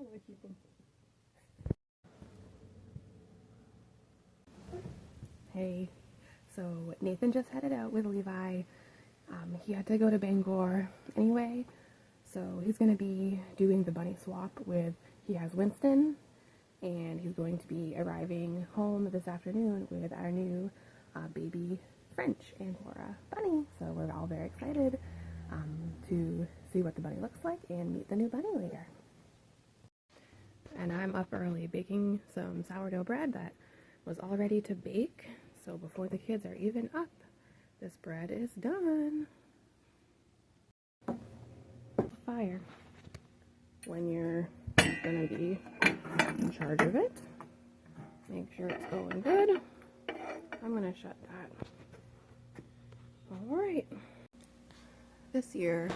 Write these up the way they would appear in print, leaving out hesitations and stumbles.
gonna keep him. Hey, so Nathan just headed out with Levi. He had to go to Bangor anyway, so he's going to be doing the bunny swap with, he has Winston, and he's going to be arriving home this afternoon with our new baby French Angora bunny. So we're all very excited to see what the bunny looks like and meet the new bunny later. And I'm up early baking some sourdough bread that was all ready to bake. So before the kids are even up, this bread is done. Fire when you're gonna be in charge of it. Make sure it's going good. I'm gonna shut that. Alright. This year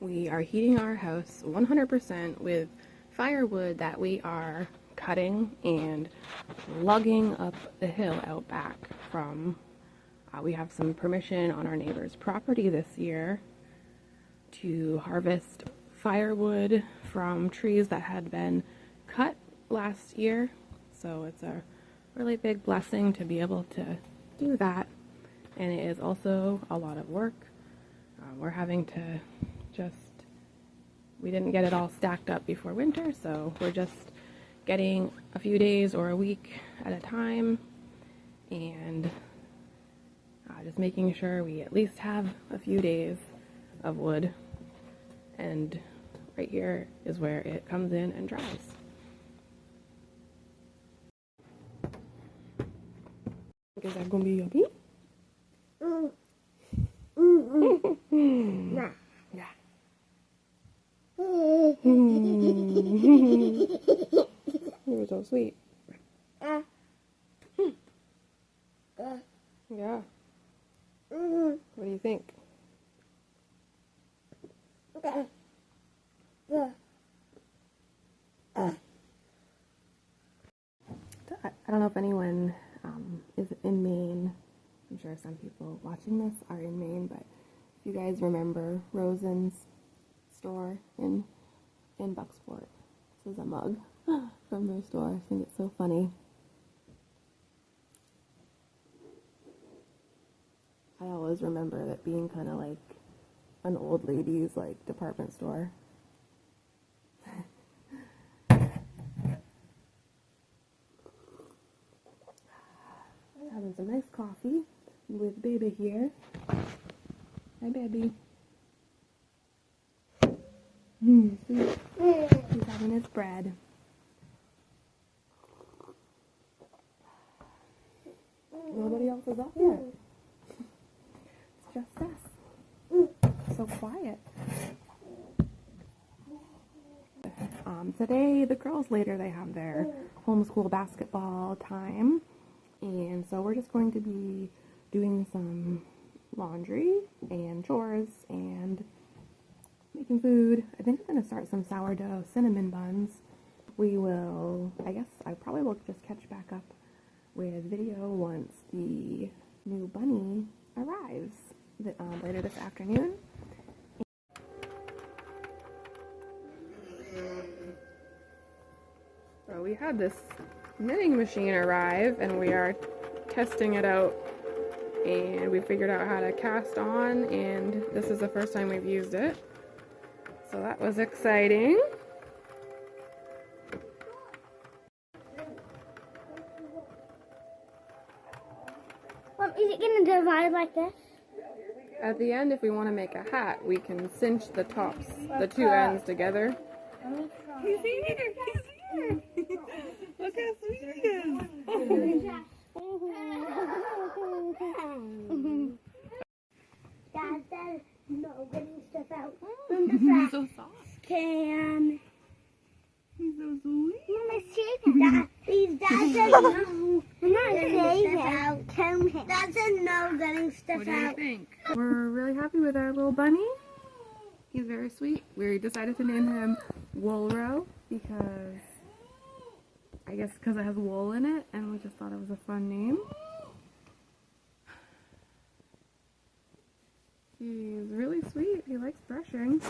we are heating our house 100% with firewood that we are cutting and lugging up the hill out back from, we have some permission on our neighbor's property this year to harvest firewood from trees that had been cut last year. So it's a really big blessing to be able to do that, and it is also a lot of work. We're having to we didn't get it all stacked up before winter, so we're just getting a few days or a week at a time, and just making sure we at least have a few days of wood. And right here is where it comes in and dries. Is that gonna be yummy? Nah. Yeah. You're so sweet. Yeah. What do you think? I don't know if anyone is in Maine. I'm sure some people watching this are in Maine, but if you guys remember Rosen's store in Bucksport. This is a mug from their store. I think it's so funny. I always remember that being kind of like an old lady's like department store. Having some nice coffee with baby here. Hi, baby. Sweet. He's having his bread. Nobody else is up yet. It's just us. So quiet. Today, the girls later, they have their homeschool basketball time. And so we're just going to be doing some laundry and chores and making food. I think I'm going to start some sourdough cinnamon buns. We will, I probably will just catch back up with video once the new bunny arrives later this afternoon. So we had this knitting machine arrive and we are testing it out, and we figured out how to cast on, and this is the first time we've used it. So that was exciting. Is it going to divide like this? At the end, if we want to make a hat, we can cinch the tops, the two ends together. He's here! He's here! Look how sweet he is! Dad said no getting stuff out from the trash So soft. can. He's so sweet. Mama, save Dad. Please, Dad said no. I'm not getting stuff out. Tell me. Dad said no getting stuff What do you out. think? We're really happy with our little bunny. He's very sweet. We decided to name him Woolrow because, I guess because it has wool in it, and we just thought it was a fun name. He's really sweet. He likes brushing.